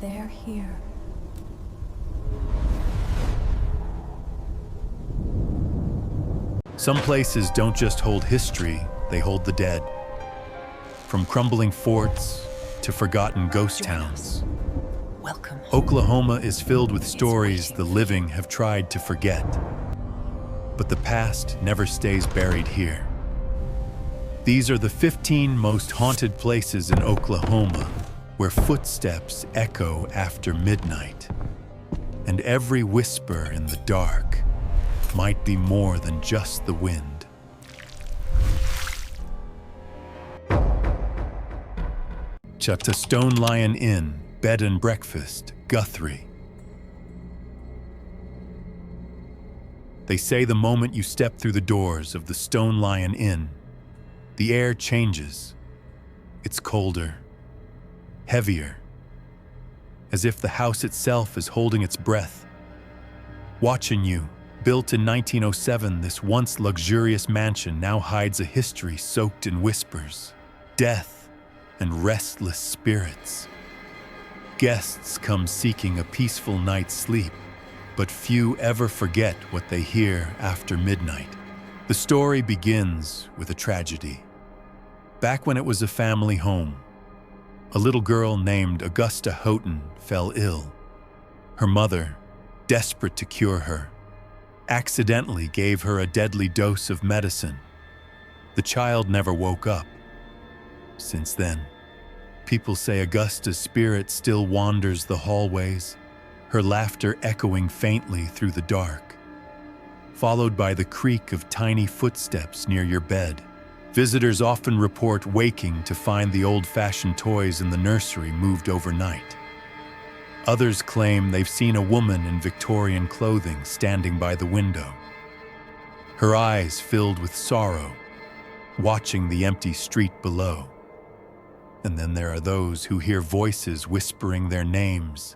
They're here. Some places don't just hold history, they hold the dead. From crumbling forts to forgotten ghost towns. Welcome. Oklahoma is filled with stories the living have tried to forget. But the past never stays buried here. These are the 15 most haunted places in Oklahoma, where footsteps echo after midnight. And every whisper in the dark might be more than just the wind. The Stone Lion Inn, Bed and Breakfast, Guthrie. They say the moment you step through the doors of the Stone Lion Inn, the air changes. It's colder, heavier, as if the house itself is holding its breath, watching you. Built in 1907, this once luxurious mansion now hides a history soaked in whispers, death, and restless spirits. Guests come seeking a peaceful night's sleep, but few ever forget what they hear after midnight. The story begins with a tragedy. Back when it was a family home, a little girl named Augusta Houghton fell ill. Her mother, desperate to cure her, accidentally gave her a deadly dose of medicine. The child never woke up. Since then, people say Augusta's spirit still wanders the hallways, her laughter echoing faintly through the dark, followed by the creak of tiny footsteps near your bed. Visitors often report waking to find the old-fashioned toys in the nursery moved overnight. Others claim they've seen a woman in Victorian clothing standing by the window, her eyes filled with sorrow, watching the empty street below. And then there are those who hear voices whispering their names,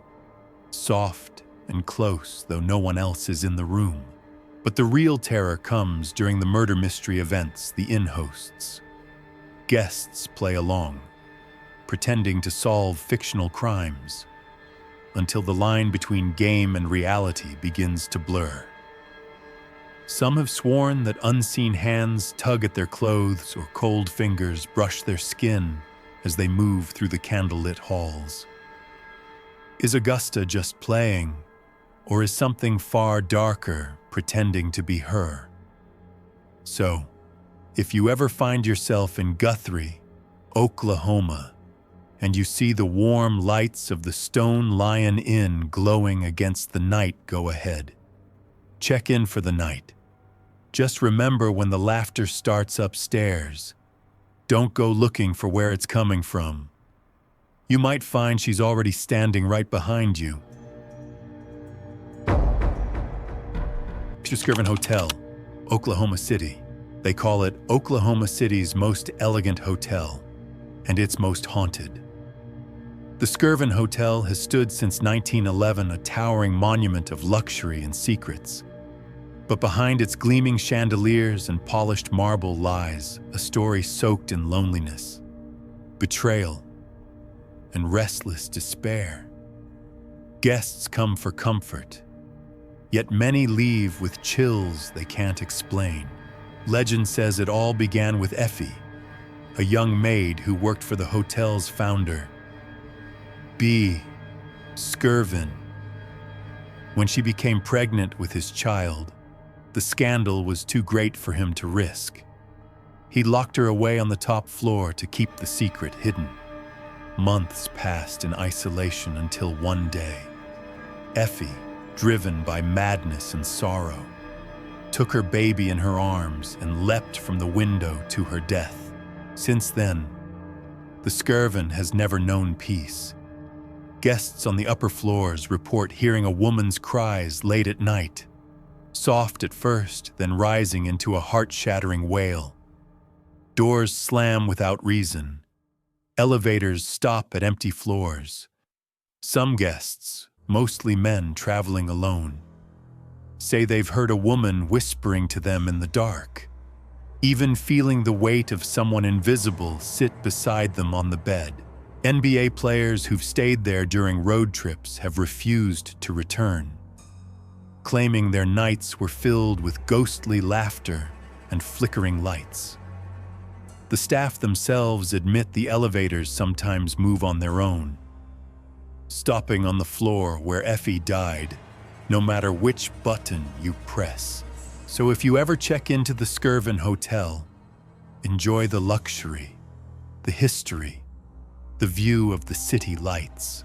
soft and close, though no one else is in the room. But the real terror comes during the murder mystery events the inn hosts. Guests play along, pretending to solve fictional crimes, until the line between game and reality begins to blur. Some have sworn that unseen hands tug at their clothes or cold fingers brush their skin as they move through the candlelit halls. Is Augusta just playing, or is something far darker pretending to be her? So, if you ever find yourself in Guthrie, Oklahoma, and you see the warm lights of the Stone Lion Inn glowing against the night, go ahead. Check in for the night. Just remember, when the laughter starts upstairs, don't go looking for where it's coming from. You might find she's already standing right behind you. Skirvin Hotel, Oklahoma City. They call it Oklahoma City's most elegant hotel, and its most haunted. The Skirvin Hotel has stood since 1911, a towering monument of luxury and secrets. But behind its gleaming chandeliers and polished marble lies a story soaked in loneliness, betrayal, and restless despair. Guests come for comfort, yet many leave with chills they can't explain. Legend says it all began with Effie, a young maid who worked for the hotel's founder, B. Skirvin. When she became pregnant with his child, the scandal was too great for him to risk. He locked her away on the top floor to keep the secret hidden. Months passed in isolation until one day, Effie, driven by madness and sorrow, took her baby in her arms and leapt from the window to her death. Since then, the Skirvin has never known peace. Guests on the upper floors report hearing a woman's cries late at night, soft at first, then rising into a heart-shattering wail. Doors slam without reason. Elevators stop at empty floors. Some guests, mostly men traveling alone, say they've heard a woman whispering to them in the dark, even feeling the weight of someone invisible sit beside them on the bed. NBA players who've stayed there during road trips have refused to return, claiming their nights were filled with ghostly laughter and flickering lights. The staff themselves admit the elevators sometimes move on their own, stopping on the floor where Effie died, no matter which button you press. So if you ever check into the Skirvin Hotel, enjoy the luxury, the history, the view of the city lights.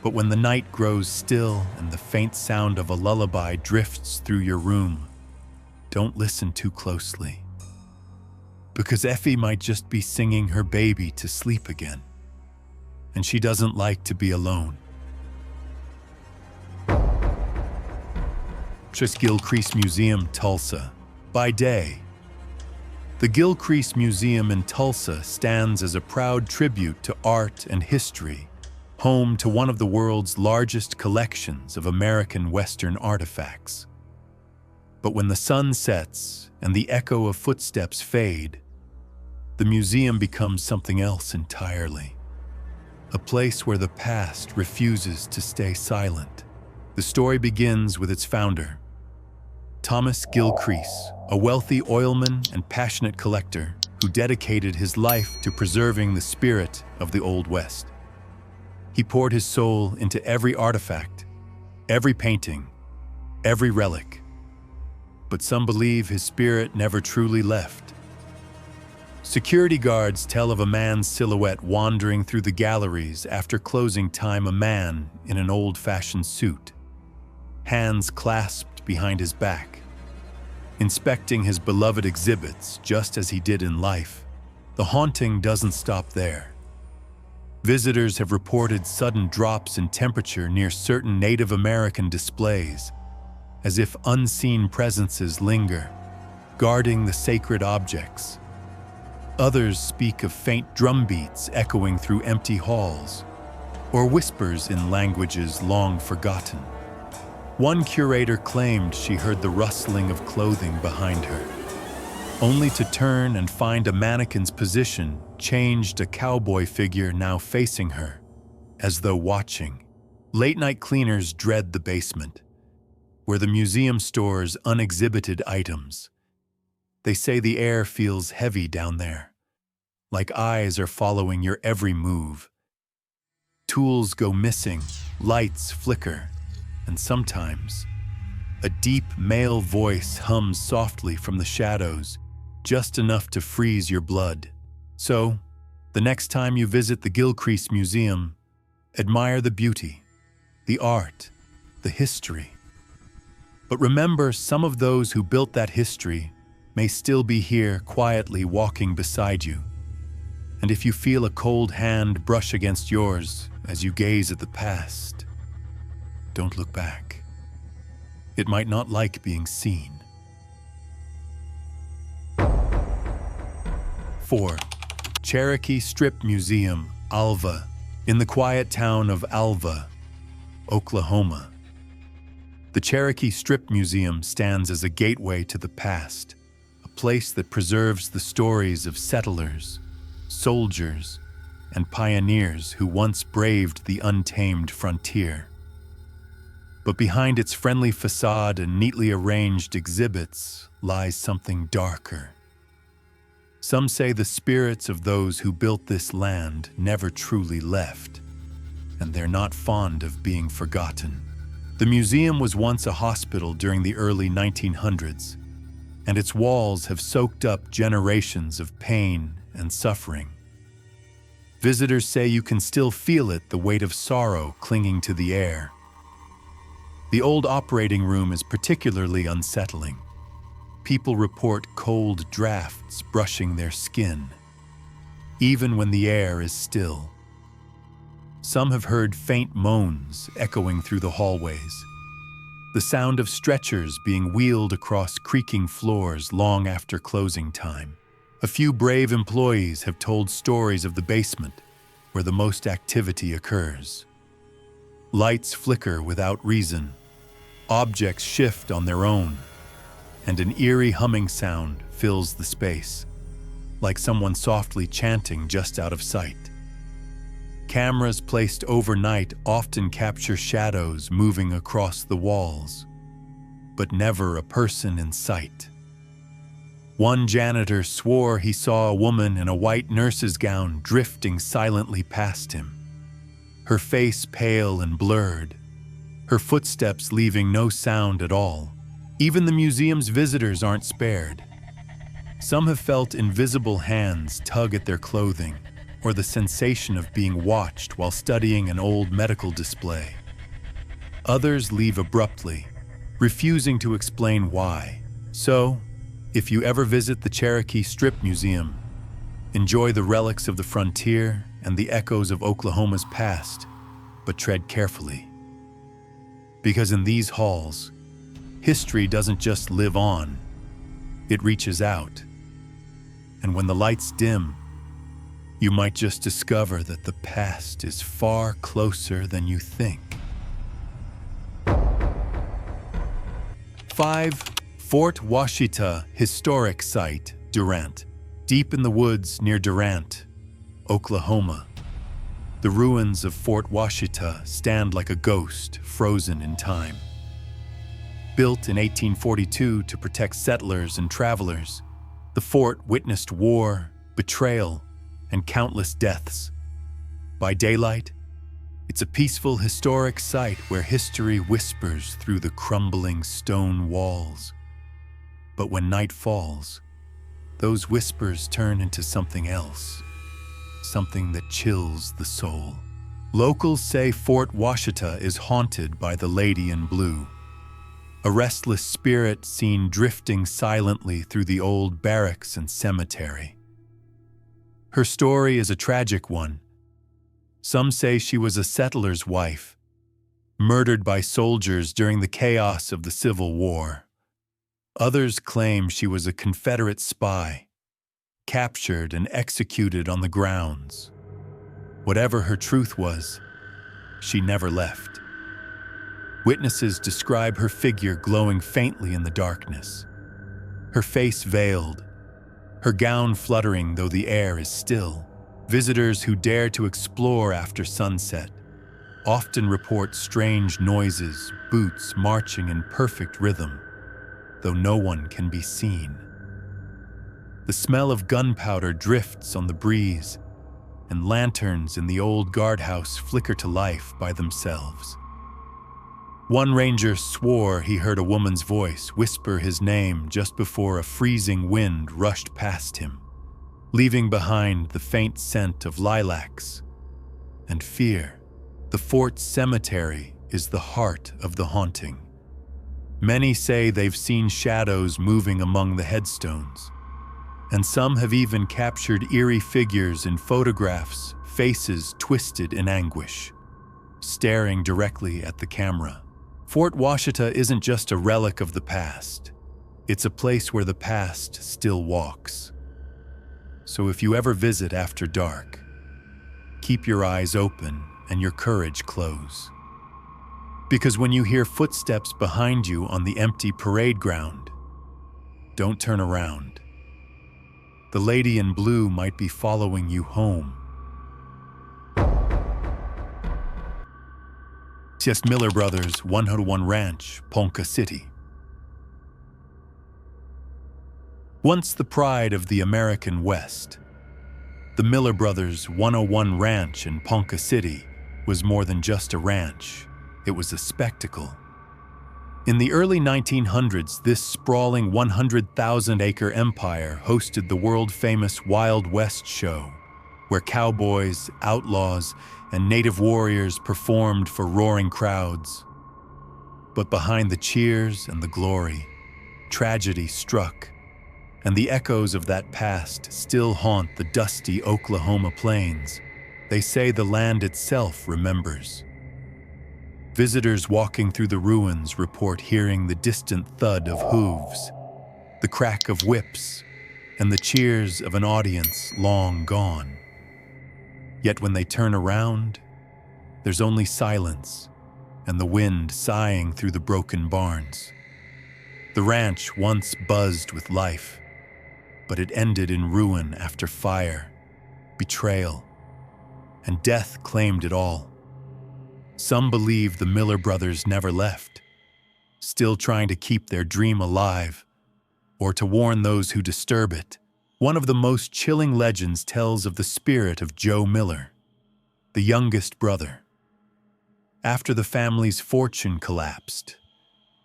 But when the night grows still and the faint sound of a lullaby drifts through your room, don't listen too closely, because Effie might just be singing her baby to sleep again, and she doesn't like to be alone. Just Gilcrease Museum, Tulsa. By day, the Gilcrease Museum in Tulsa stands as a proud tribute to art and history, home to one of the world's largest collections of American Western artifacts. But when the sun sets and the echo of footsteps fade, the museum becomes something else entirely. A place where the past refuses to stay silent. The story begins with its founder, Thomas Gilcrease, a wealthy oilman and passionate collector who dedicated his life to preserving the spirit of the Old West. He poured his soul into every artifact, every painting, every relic. But some believe his spirit never truly left. Security guards tell of a man's silhouette wandering through the galleries after closing time, a man in an old-fashioned suit, hands clasped behind his back, inspecting his beloved exhibits just as he did in life. The haunting doesn't stop there. Visitors have reported sudden drops in temperature near certain Native American displays, as if unseen presences linger, guarding the sacred objects. Others speak of faint drumbeats echoing through empty halls, or whispers in languages long forgotten. One curator claimed she heard the rustling of clothing behind her, only to turn and find a mannequin's position changed, a cowboy figure now facing her, as though watching. Late-night cleaners dread the basement, where the museum stores unexhibited items. They say the air feels heavy down there, like eyes are following your every move. Tools go missing, lights flicker, and sometimes a deep male voice hums softly from the shadows, just enough to freeze your blood. So, the next time you visit the Gilcrease Museum, admire the beauty, the art, the history. But remember, some of those who built that history may still be here quietly walking beside you. And if you feel a cold hand brush against yours as you gaze at the past, don't look back. It might not like being seen. 4. Cherokee Strip Museum, Alva, in the quiet town of Alva, Oklahoma. The Cherokee Strip Museum stands as a gateway to the past, a place that preserves the stories of settlers, soldiers, and pioneers who once braved the untamed frontier. But behind its friendly facade and neatly arranged exhibits lies something darker. Some say the spirits of those who built this land never truly left, and they're not fond of being forgotten. The museum was once a hospital during the early 1900s, and its walls have soaked up generations of pain and suffering. Visitors say you can still feel it, the weight of sorrow clinging to the air. The old operating room is particularly unsettling. People report cold drafts brushing their skin, even when the air is still. Some have heard faint moans echoing through the hallways, the sound of stretchers being wheeled across creaking floors long after closing time. A few brave employees have told stories of the basement, where the most activity occurs. Lights flicker without reason, objects shift on their own, and an eerie humming sound fills the space, like someone softly chanting just out of sight. Cameras placed overnight often capture shadows moving across the walls, but never a person in sight. One janitor swore he saw a woman in a white nurse's gown drifting silently past him, her face pale and blurred, her footsteps leaving no sound at all. Even the museum's visitors aren't spared. Some have felt invisible hands tug at their clothing, or the sensation of being watched while studying an old medical display. Others leave abruptly, refusing to explain why. So, if you ever visit the Cherokee Strip Museum, enjoy the relics of the frontier and the echoes of Oklahoma's past, but tread carefully. Because in these halls, history doesn't just live on, it reaches out. And when the lights dim, you might just discover that the past is far closer than you think. 5. Fort Washita Historic Site, Durant. Deep in the woods near Durant, Oklahoma, the ruins of Fort Washita stand like a ghost frozen in time. Built in 1842 to protect settlers and travelers, the fort witnessed war, betrayal, and countless deaths. By daylight, it's a peaceful historic site where history whispers through the crumbling stone walls. But when night falls, those whispers turn into something else, something that chills the soul. Locals say Fort Washita is haunted by the Lady in Blue, a restless spirit seen drifting silently through the old barracks and cemetery. Her story is a tragic one. Some say she was a settler's wife, murdered by soldiers during the chaos of the Civil War. Others claim she was a Confederate spy, captured and executed on the grounds. Whatever her truth was, she never left. Witnesses describe her figure glowing faintly in the darkness, her face veiled, her gown fluttering though the air is still. Visitors who dare to explore after sunset often report strange noises, boots marching in perfect rhythm, though no one can be seen. The smell of gunpowder drifts on the breeze, and lanterns in the old guardhouse flicker to life by themselves. One ranger swore he heard a woman's voice whisper his name just before a freezing wind rushed past him, leaving behind the faint scent of lilacs and fear. The fort's cemetery is the heart of the haunting. Many say they've seen shadows moving among the headstones, and some have even captured eerie figures in photographs, faces twisted in anguish, staring directly at the camera. Fort Washita isn't just a relic of the past. It's a place where the past still walks. So if you ever visit after dark, keep your eyes open and your courage close. Because when you hear footsteps behind you on the empty parade ground, don't turn around. The Lady in Blue might be following you home. C.S. Miller Brothers 101 Ranch, Ponca City. Once the pride of the American West, the Miller Brothers 101 Ranch in Ponca City was more than just a ranch. It was a spectacle. In the early 1900s, this sprawling 100,000-acre empire hosted the world-famous Wild West show, where cowboys, outlaws, and native warriors performed for roaring crowds. But behind the cheers and the glory, tragedy struck, and the echoes of that past still haunt the dusty Oklahoma plains. They say the land itself remembers. Visitors walking through the ruins report hearing the distant thud of hooves, the crack of whips, and the cheers of an audience long gone. Yet when they turn around, there's only silence and the wind sighing through the broken barns. The ranch once buzzed with life, but it ended in ruin after fire, betrayal, and death claimed it all. Some believe the Miller brothers never left, still trying to keep their dream alive, or to warn those who disturb it. One of the most chilling legends tells of the spirit of Joe Miller, the youngest brother. After the family's fortune collapsed,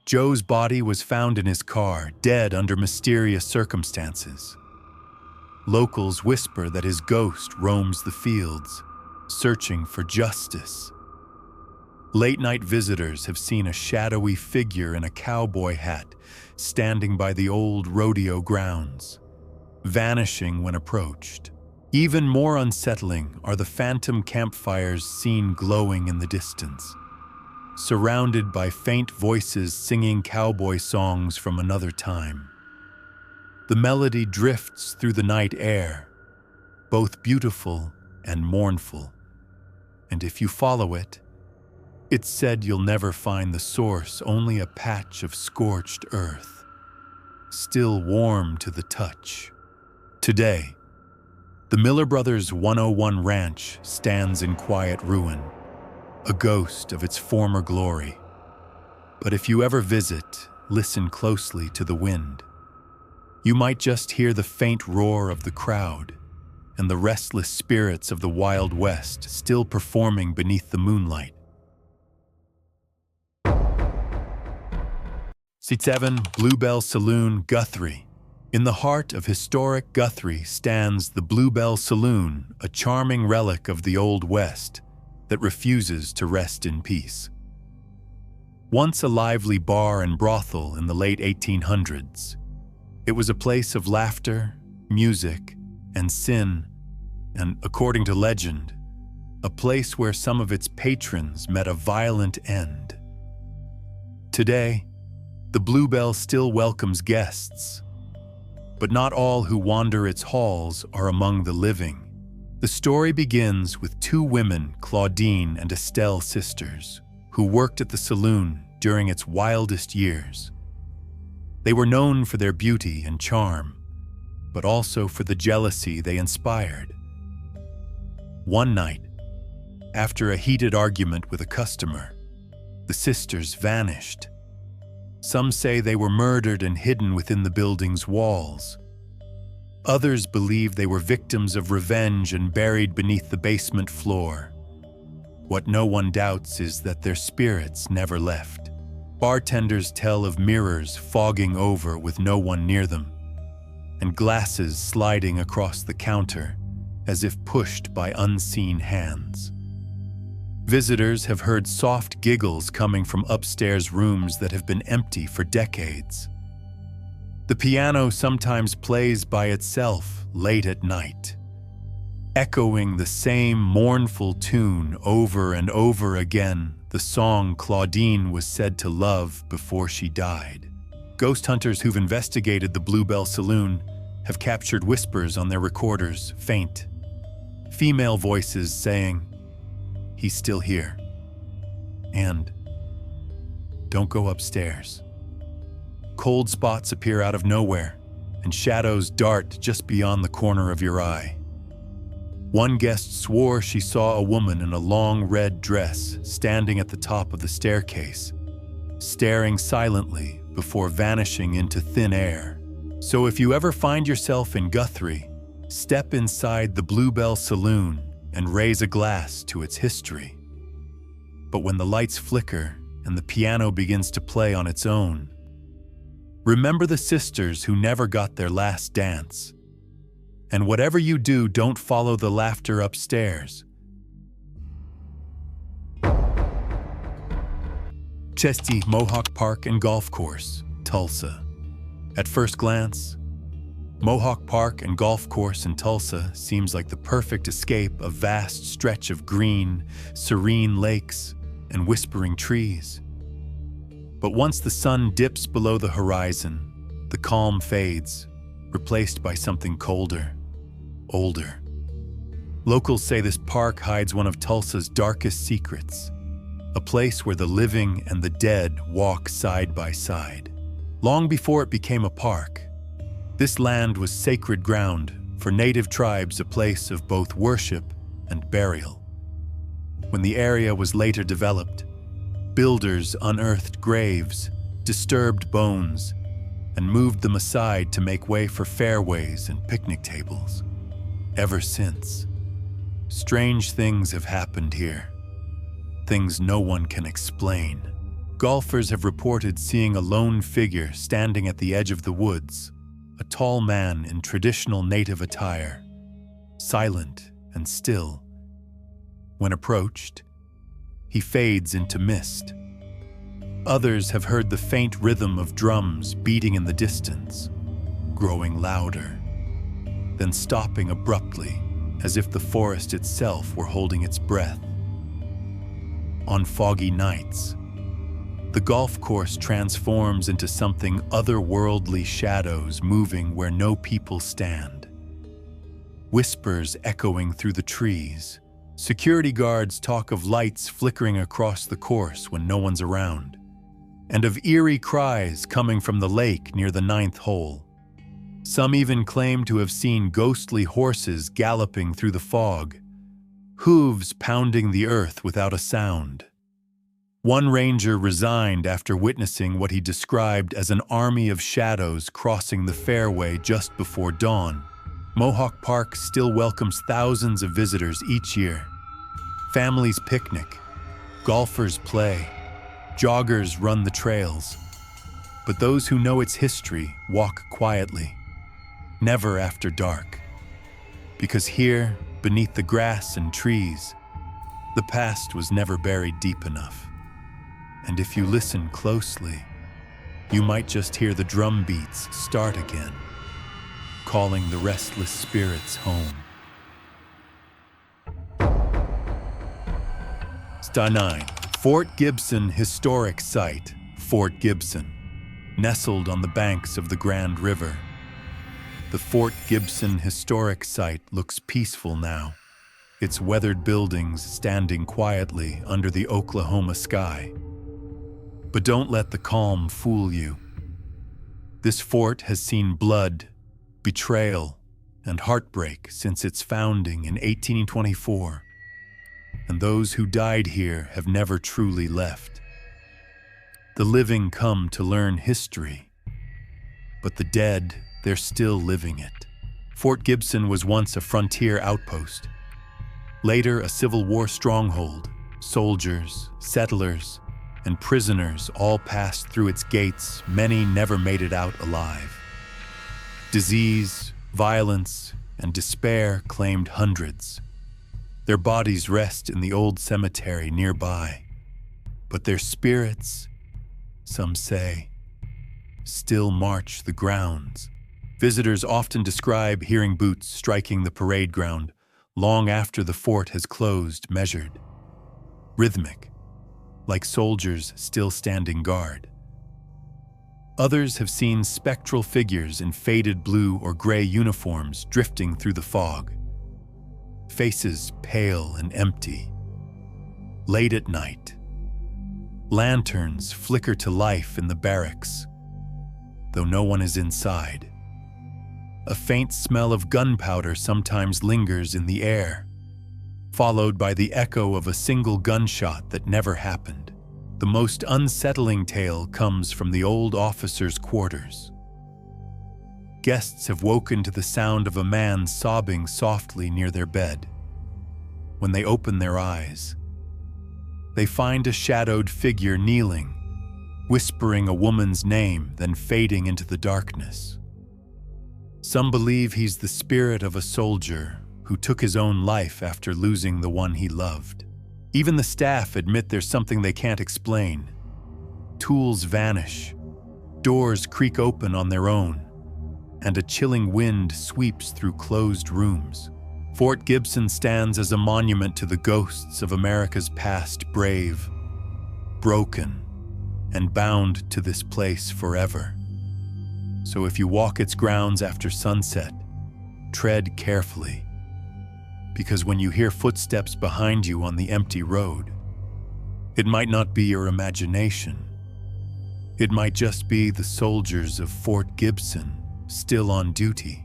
Joe's body was found in his car, dead under mysterious circumstances. Locals whisper that his ghost roams the fields, searching for justice. Late-night visitors have seen a shadowy figure in a cowboy hat standing by the old rodeo grounds, vanishing when approached. Even more unsettling are the phantom campfires seen glowing in the distance, surrounded by faint voices singing cowboy songs from another time. The melody drifts through the night air, both beautiful and mournful, and if you follow it, it's said you'll never find the source, only a patch of scorched earth, still warm to the touch. Today, the Miller Brothers 101 Ranch stands in quiet ruin, a ghost of its former glory. But if you ever visit, listen closely to the wind. You might just hear the faint roar of the crowd and the restless spirits of the Wild West still performing beneath the moonlight. Seat 7, Bluebell Saloon, Guthrie. In the heart of historic Guthrie stands the Bluebell Saloon, a charming relic of the Old West that refuses to rest in peace. Once a lively bar and brothel in the late 1800s, it was a place of laughter, music, and sin, and, according to legend, a place where some of its patrons met a violent end. Today, the Bluebell still welcomes guests, but not all who wander its halls are among the living. The story begins with two women, Claudine and Estelle sisters, who worked at the saloon during its wildest years. They were known for their beauty and charm, but also for the jealousy they inspired. One night, after a heated argument with a customer, the sisters vanished. Some say they were murdered and hidden within the building's walls. Others believe they were victims of revenge and buried beneath the basement floor. What no one doubts is that their spirits never left. Bartenders tell of mirrors fogging over with no one near them, and glasses sliding across the counter as if pushed by unseen hands. Visitors have heard soft giggles coming from upstairs rooms that have been empty for decades. The piano sometimes plays by itself late at night, echoing the same mournful tune over and over again, the song Claudine was said to love before she died. Ghost hunters who've investigated the Bluebell Saloon have captured whispers on their recorders, faint, female voices saying, "He's still here," and "Don't go upstairs." Cold spots appear out of nowhere, and shadows dart just beyond the corner of your eye. One guest swore she saw a woman in a long red dress standing at the top of the staircase, staring silently before vanishing into thin air. So if you ever find yourself in Guthrie, step inside the Bluebell Saloon and raise a glass to its history. But when the lights flicker and the piano begins to play on its own, remember the sisters who never got their last dance. And whatever you do, don't follow the laughter upstairs. Chesty Mohawk Park and Golf Course, Tulsa. At first glance, Mohawk Park and Golf Course in Tulsa seems like the perfect escape, a vast stretch of green, serene lakes and whispering trees. But once the sun dips below the horizon, the calm fades, replaced by something colder, older. Locals say this park hides one of Tulsa's darkest secrets, a place where the living and the dead walk side by side. Long before it became a park, this land was sacred ground for native tribes, a place of both worship and burial. When the area was later developed, builders unearthed graves, disturbed bones, and moved them aside to make way for fairways and picnic tables. Ever since, strange things have happened here. Things no one can explain. Golfers have reported seeing a lone figure standing at the edge of the woods, a tall man in traditional native attire, silent and still. When approached, he fades into mist. Others have heard the faint rhythm of drums beating in the distance, growing louder, then stopping abruptly, as if the forest itself were holding its breath. On foggy nights, the golf course transforms into something otherworldly, shadows moving where no people stand. Whispers echoing through the trees. Security guards talk of lights flickering across the course when no one's around, and of eerie cries coming from the lake near the 9th hole. Some even claim to have seen ghostly horses galloping through the fog, hooves pounding the earth without a sound. One ranger resigned after witnessing what he described as an army of shadows crossing the fairway just before dawn. Mohawk Park still welcomes thousands of visitors each year. Families picnic, golfers play, joggers run the trails. But those who know its history walk quietly, never after dark. Because here, beneath the grass and trees, the past was never buried deep enough. And if you listen closely, you might just hear the drum beats start again, calling the restless spirits home. Star 9. Fort Gibson Historic Site, Fort Gibson, nestled on the banks of the Grand River. The Fort Gibson Historic Site looks peaceful now, its weathered buildings standing quietly under the Oklahoma sky. But don't let the calm fool you. This fort has seen blood, betrayal, and heartbreak since its founding in 1824, and those who died here have never truly left. The living come to learn history, but the dead, they're still living it. Fort Gibson was once a frontier outpost, later a Civil War stronghold. Soldiers, settlers, and prisoners all passed through its gates. Many never made it out alive. Disease, violence, and despair claimed hundreds. Their bodies rest in the old cemetery nearby, but their spirits, some say, still march the grounds. Visitors often describe hearing boots striking the parade ground long after the fort has closed, measured, rhythmic, like soldiers still standing guard. Others have seen spectral figures in faded blue or gray uniforms drifting through the fog, faces pale and empty. Late at night, lanterns flicker to life in the barracks, though no one is inside. A faint smell of gunpowder sometimes lingers in the air, followed by the echo of a single gunshot that never happened. The most unsettling tale comes from the old officers' quarters. Guests have woken to the sound of a man sobbing softly near their bed. When they open their eyes, they find a shadowed figure kneeling, whispering a woman's name, then fading into the darkness. Some believe he's the spirit of a soldier who took his own life after losing the one he loved. Even the staff admit there's something they can't explain. Tools vanish, doors creak open on their own, and a chilling wind sweeps through closed rooms. Fort Gibson stands as a monument to the ghosts of America's past, brave, broken, and bound to this place forever. So if you walk its grounds after sunset, tread carefully, because when you hear footsteps behind you on the empty road, it might not be your imagination. It might just be the soldiers of Fort Gibson still on duty.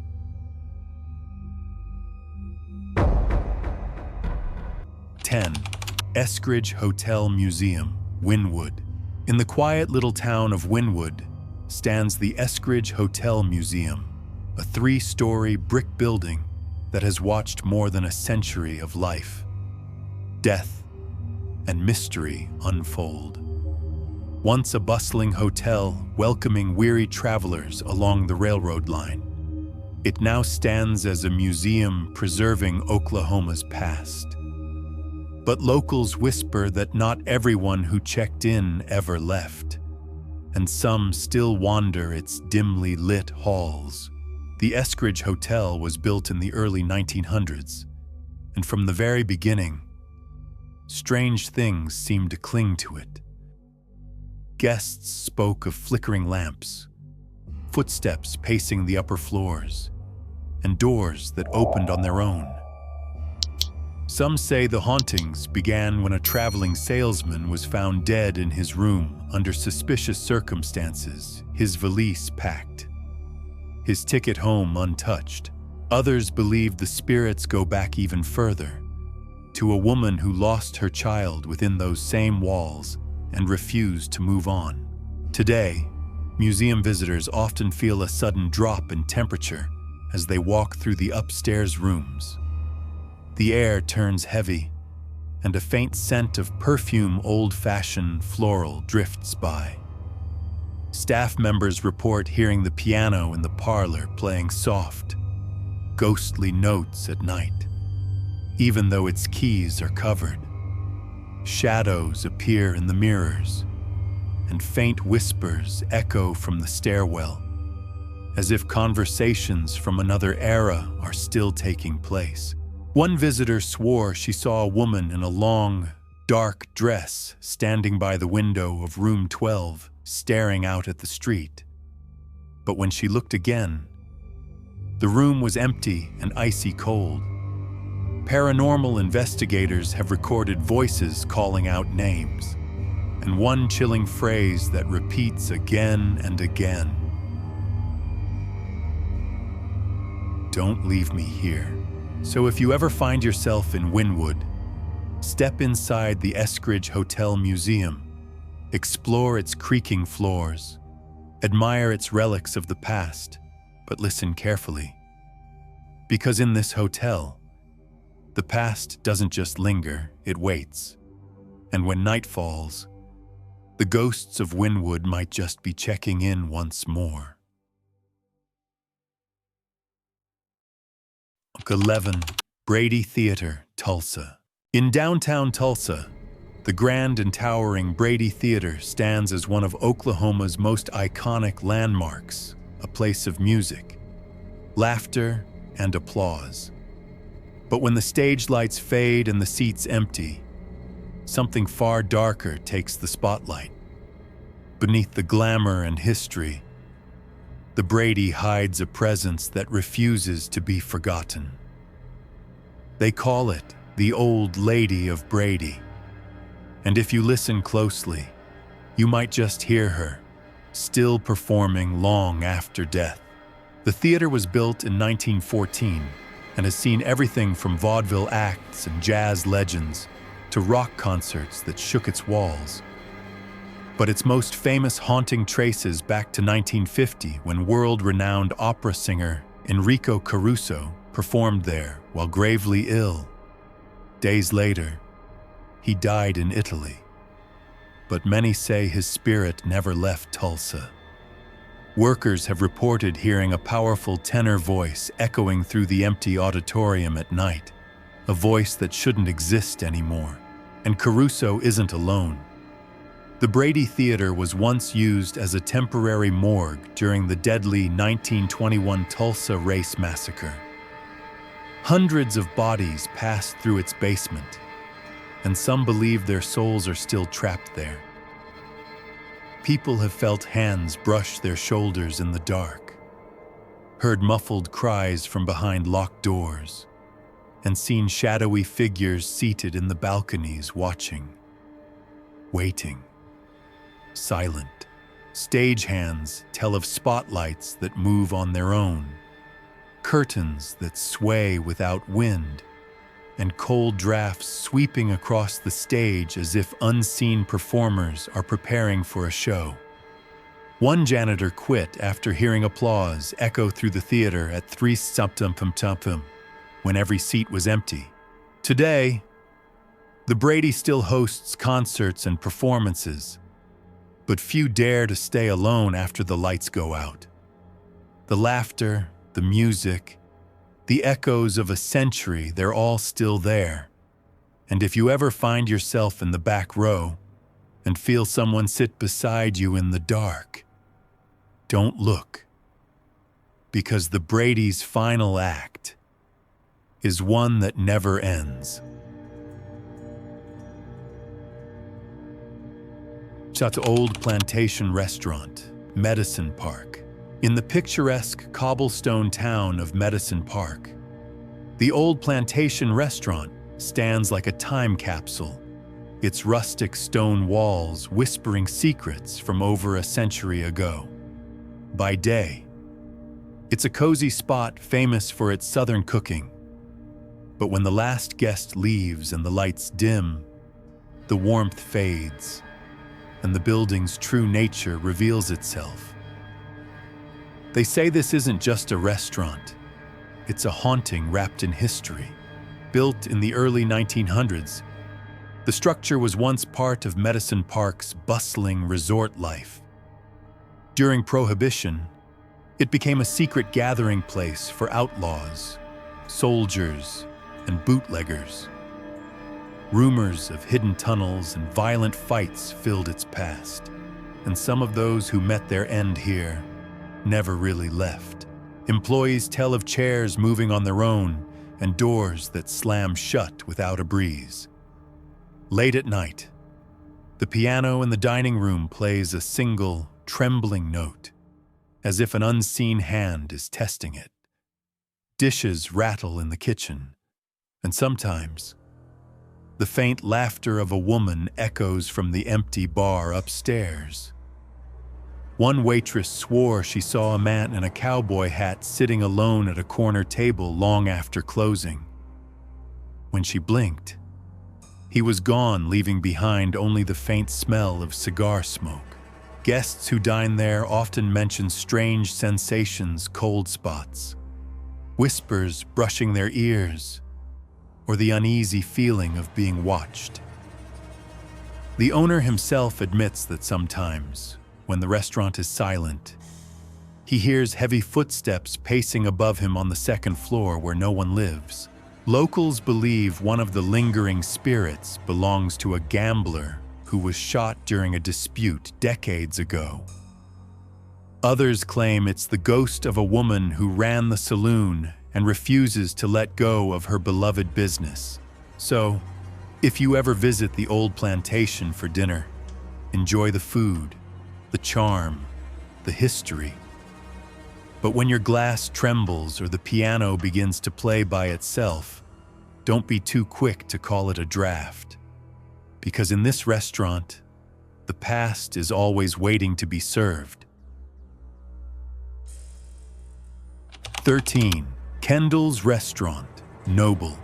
Eskridge Hotel Museum, Wynwood. In the quiet little town of Wynwood stands the Eskridge Hotel Museum, a 3-story brick building that has watched more than a century of life, death, and mystery unfold. Once a bustling hotel welcoming weary travelers along the railroad line, it now stands as a museum preserving Oklahoma's past. But locals whisper that not everyone who checked in ever left, and some still wander its dimly lit halls. The Eskridge Hotel was built in the early 1900s, and from the very beginning, strange things seemed to cling to it. Guests spoke of flickering lamps, footsteps pacing the upper floors, and doors that opened on their own. Some say the hauntings began when a traveling salesman was found dead in his room under suspicious circumstances, his valise packed, his ticket home untouched. Others believe the spirits go back even further, to a woman who lost her child within those same walls and refused to move on. Today, museum visitors often feel a sudden drop in temperature as they walk through the upstairs rooms. The air turns heavy, and a faint scent of perfume old-fashioned floral drifts by. Staff members report hearing the piano in the parlor playing soft, ghostly notes at night, even though its keys are covered. Shadows appear in the mirrors, and faint whispers echo from the stairwell, as if conversations from another era are still taking place. One visitor swore she saw a woman in a long, dark dress standing by the window of room 12, staring out at the street. But when she looked again, the room was empty and icy cold. Paranormal investigators have recorded voices calling out names, and one chilling phrase that repeats again and again. Don't leave me here. So if you ever find yourself in Wynwood, step inside the Eskridge Hotel Museum, explore its creaking floors, admire its relics of the past, but listen carefully. Because in this hotel, the past doesn't just linger, it waits. And when night falls, the ghosts of Wynwood might just be checking in once more. 11. Brady Theater, Tulsa. In downtown Tulsa, the grand and towering Brady Theater stands as one of Oklahoma's most iconic landmarks, a place of music, laughter, and applause. But when the stage lights fade and the seats empty, something far darker takes the spotlight. Beneath the glamour and history, the Brady hides a presence that refuses to be forgotten. They call it the Old Lady of Brady. And if you listen closely, you might just hear her, still performing long after death. The theater was built in 1914 and has seen everything from vaudeville acts and jazz legends to rock concerts that shook its walls. But its most famous haunting traces back to 1950 when world-renowned opera singer Enrico Caruso performed there while gravely ill. Days later, he died in Italy. But many say his spirit never left Tulsa. Workers have reported hearing a powerful tenor voice echoing through the empty auditorium at night, a voice that shouldn't exist anymore. And Caruso isn't alone. The Brady Theater was once used as a temporary morgue during the deadly 1921 Tulsa race massacre. Hundreds of bodies passed through its basement, and some believe their souls are still trapped there. People have felt hands brush their shoulders in the dark, heard muffled cries from behind locked doors, and seen shadowy figures seated in the balconies watching, waiting, silent. Stagehands tell of spotlights that move on their own, curtains that sway without wind, and cold drafts sweeping across the stage as if unseen performers are preparing for a show. One janitor quit after hearing applause echo through the theater at 3 something when every seat was empty. Today, the Brady still hosts concerts and performances, but few dare to stay alone after the lights go out. The laughter, the music, the echoes of a century, they're all still there. And if you ever find yourself in the back row and feel someone sit beside you in the dark, don't look, because the Brady's final act is one that never ends. Shot to Old Plantation Restaurant, Medicine Park. In the picturesque cobblestone town of Medicine Park, the Old Plantation Restaurant stands like a time capsule, its rustic stone walls whispering secrets from over a century ago. By day, it's a cozy spot famous for its southern cooking. But when the last guest leaves and the lights dim, the warmth fades, and the building's true nature reveals itself. They say this isn't just a restaurant. It's a haunting wrapped in history. Built in the early 1900s, the structure was once part of Medicine Park's bustling resort life. During Prohibition, it became a secret gathering place for outlaws, soldiers, and bootleggers. Rumors of hidden tunnels and violent fights filled its past, and some of those who met their end here never really left. Employees tell of chairs moving on their own and doors that slam shut without a breeze. Late at night, the piano in the dining room plays a single, trembling note, as if an unseen hand is testing it. Dishes rattle in the kitchen, and sometimes the faint laughter of a woman echoes from the empty bar upstairs. One waitress swore she saw a man in a cowboy hat sitting alone at a corner table long after closing. When she blinked, he was gone, leaving behind only the faint smell of cigar smoke. Guests who dine there often mention strange sensations, cold spots, whispers brushing their ears, or the uneasy feeling of being watched. The owner himself admits that sometimes, when the restaurant is silent, he hears heavy footsteps pacing above him on the second floor where no one lives. Locals believe one of the lingering spirits belongs to a gambler who was shot during a dispute decades ago. Others claim it's the ghost of a woman who ran the saloon and refuses to let go of her beloved business. So, if you ever visit the Old Plantation for dinner, enjoy the food, the charm, the history. But when your glass trembles or the piano begins to play by itself, don't be too quick to call it a draft. Because in this restaurant, the past is always waiting to be served. 13. Kendall's Restaurant, Noble.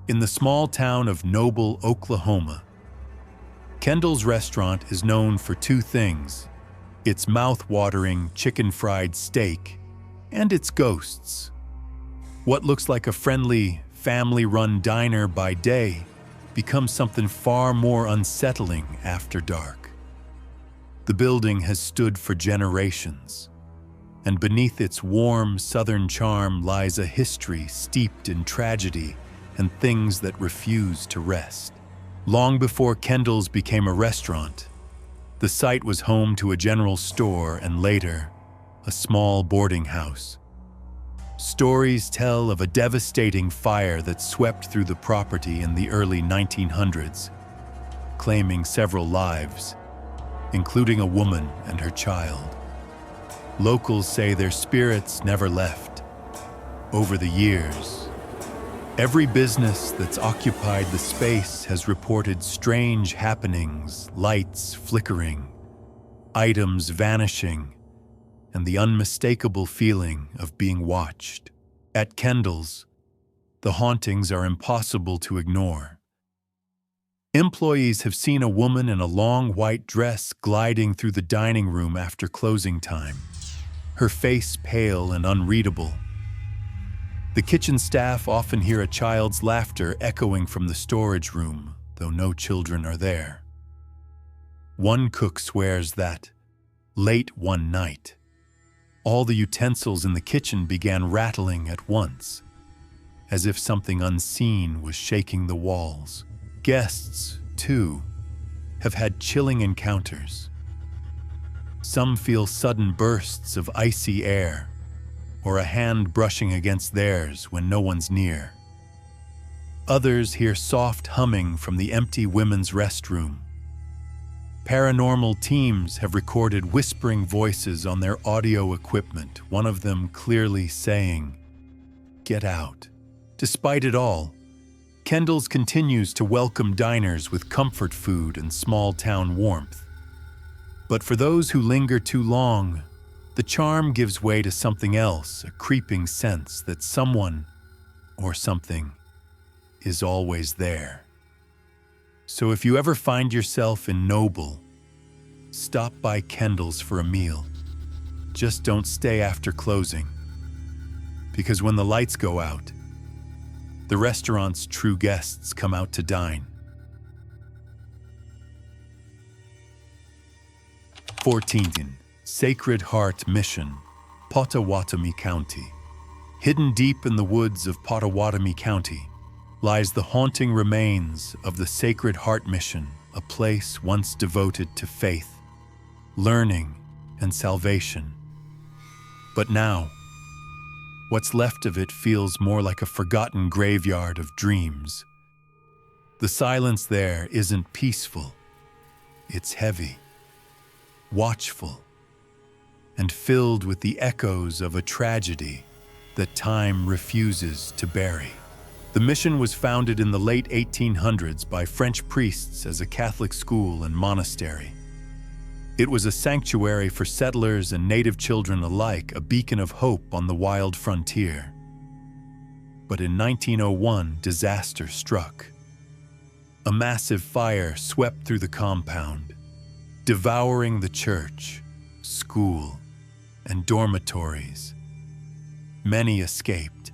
In the small town of Noble, Oklahoma, Kendall's Restaurant is known for two things: its mouth-watering chicken-fried steak and its ghosts. What looks like a friendly, family-run diner by day becomes something far more unsettling after dark. The building has stood for generations, and beneath its warm southern charm lies a history steeped in tragedy and things that refuse to rest. Long before Kendall's became a restaurant, the site was home to a general store and later, a small boarding house. Stories tell of a devastating fire that swept through the property in the early 1900s, claiming several lives, including a woman and her child. Locals say their spirits never left. Over the years, every business that's occupied the space has reported strange happenings, lights flickering, items vanishing, and the unmistakable feeling of being watched. At Kendall's, the hauntings are impossible to ignore. Employees have seen a woman in a long white dress gliding through the dining room after closing time, her face pale and unreadable. The kitchen staff often hear a child's laughter echoing from the storage room, though no children are there. One cook swears that, late one night, all the utensils in the kitchen began rattling at once, as if something unseen was shaking the walls. Guests, too, have had chilling encounters. Some feel sudden bursts of icy air, or a hand brushing against theirs when no one's near. Others hear soft humming from the empty women's restroom. Paranormal teams have recorded whispering voices on their audio equipment, one of them clearly saying, "Get out." Despite it all, Kendall's continues to welcome diners with comfort food and small-town warmth. But for those who linger too long, the charm gives way to something else, a creeping sense that someone or something is always there. So if you ever find yourself in Noble, stop by Kendall's for a meal. Just don't stay after closing, because when the lights go out, the restaurant's true guests come out to dine. 14. Sacred Heart Mission, Pottawatomie County. Hidden deep in the woods of Pottawatomie County lies the haunting remains of the Sacred Heart Mission, a place once devoted to faith, learning, and salvation. But now, what's left of it feels more like a forgotten graveyard of dreams. The silence there isn't peaceful. It's heavy, watchful, and filled with the echoes of a tragedy that time refuses to bury. The mission was founded in the late 1800s by French priests as a Catholic school and monastery. It was a sanctuary for settlers and native children alike, a beacon of hope on the wild frontier. But in 1901, disaster struck. A massive fire swept through the compound, devouring the church, school, and dormitories. Many escaped,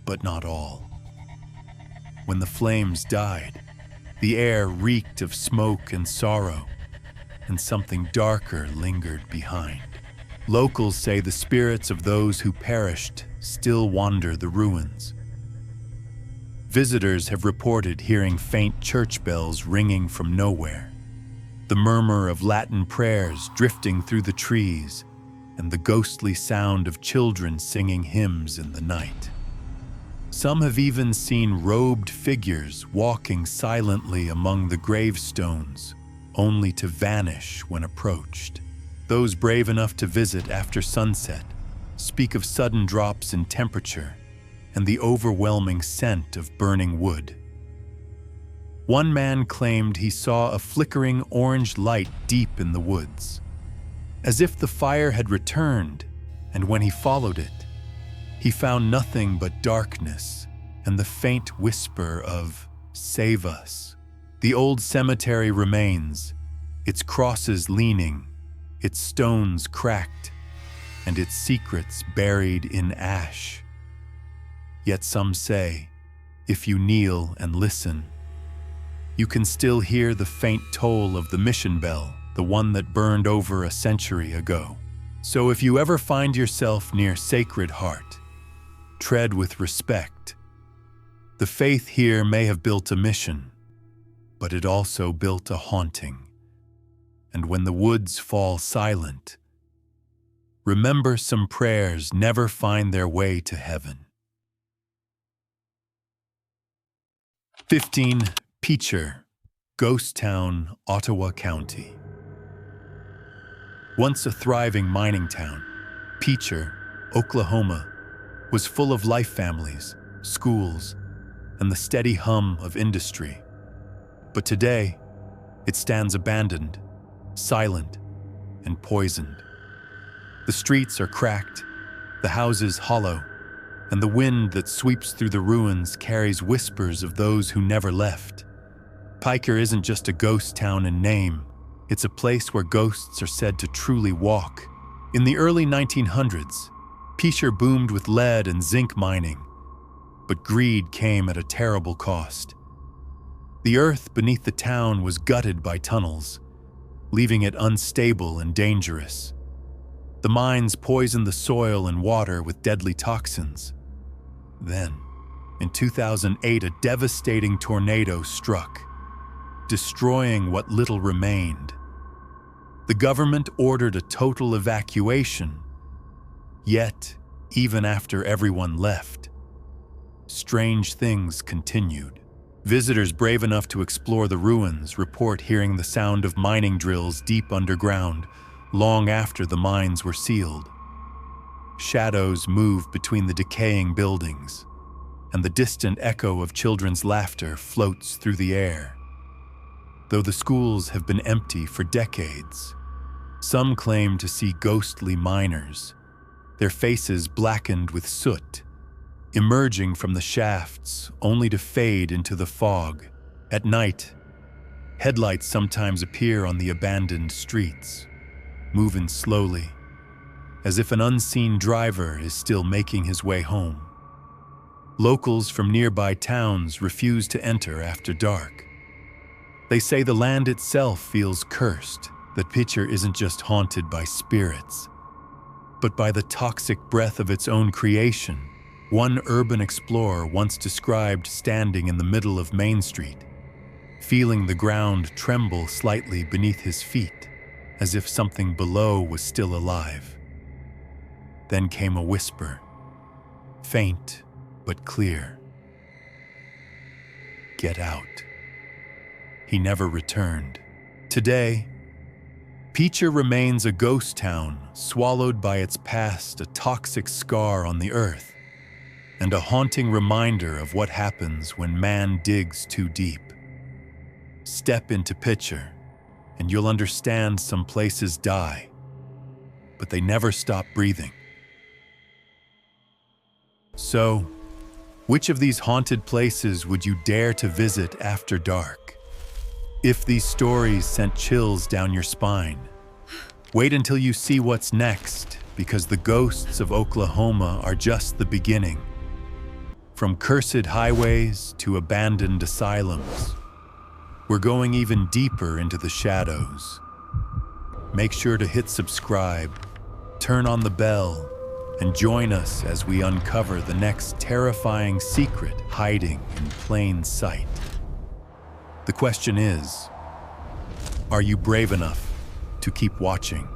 but not all. When the flames died, the air reeked of smoke and sorrow, and something darker lingered behind. Locals say the spirits of those who perished still wander the ruins. Visitors have reported hearing faint church bells ringing from nowhere, the murmur of Latin prayers drifting through the trees, and the ghostly sound of children singing hymns in the night. Some have even seen robed figures walking silently among the gravestones, only to vanish when approached. Those brave enough to visit after sunset speak of sudden drops in temperature and the overwhelming scent of burning wood. One man claimed he saw a flickering orange light deep in the woods, as if the fire had returned, and when he followed it, he found nothing but darkness and the faint whisper of "Save us." The old cemetery remains, its crosses leaning, its stones cracked, and its secrets buried in ash. Yet some say, if you kneel and listen, you can still hear the faint toll of the mission bell, the one that burned over a century ago. So if you ever find yourself near Sacred Heart, tread with respect. The faith here may have built a mission, but it also built a haunting. And when the woods fall silent, remember some prayers never find their way to heaven. 15. Picher, Ghost Town, Ottawa County. Once a thriving mining town, Picher, Oklahoma, was full of life families, schools, and the steady hum of industry. But today, it stands abandoned, silent, and poisoned. The streets are cracked, the houses hollow, and the wind that sweeps through the ruins carries whispers of those who never left. Picher isn't just a ghost town in name, it's a place where ghosts are said to truly walk. In the early 1900s, Picher boomed with lead and zinc mining, but greed came at a terrible cost. The earth beneath the town was gutted by tunnels, leaving it unstable and dangerous. The mines poisoned the soil and water with deadly toxins. Then, in 2008, a devastating tornado struck, destroying what little remained. The government ordered a total evacuation, yet, even after everyone left, strange things continued. Visitors brave enough to explore the ruins report hearing the sound of mining drills deep underground, long after the mines were sealed. Shadows move between the decaying buildings, and the distant echo of children's laughter floats through the air. Though the schools have been empty for decades, some claim to see ghostly miners, their faces blackened with soot, emerging from the shafts only to fade into the fog. At night, headlights sometimes appear on the abandoned streets, moving slowly, as if an unseen driver is still making his way home. Locals from nearby towns refuse to enter after dark. They say the land itself feels cursed, that Picher isn't just haunted by spirits, but by the toxic breath of its own creation. One urban explorer once described standing in the middle of Main Street, feeling the ground tremble slightly beneath his feet, as if something below was still alive. Then came a whisper, faint but clear. "Get out." He never returned. Today, Picher remains a ghost town, swallowed by its past, a toxic scar on the earth, and a haunting reminder of what happens when man digs too deep. Step into Picher, and you'll understand some places die, but they never stop breathing. So, which of these haunted places would you dare to visit after dark? If these stories sent chills down your spine, wait until you see what's next, because the ghosts of Oklahoma are just the beginning. From cursed highways to abandoned asylums, we're going even deeper into the shadows. Make sure to hit subscribe, turn on the bell, and join us as we uncover the next terrifying secret hiding in plain sight. The question is, are you brave enough to keep watching?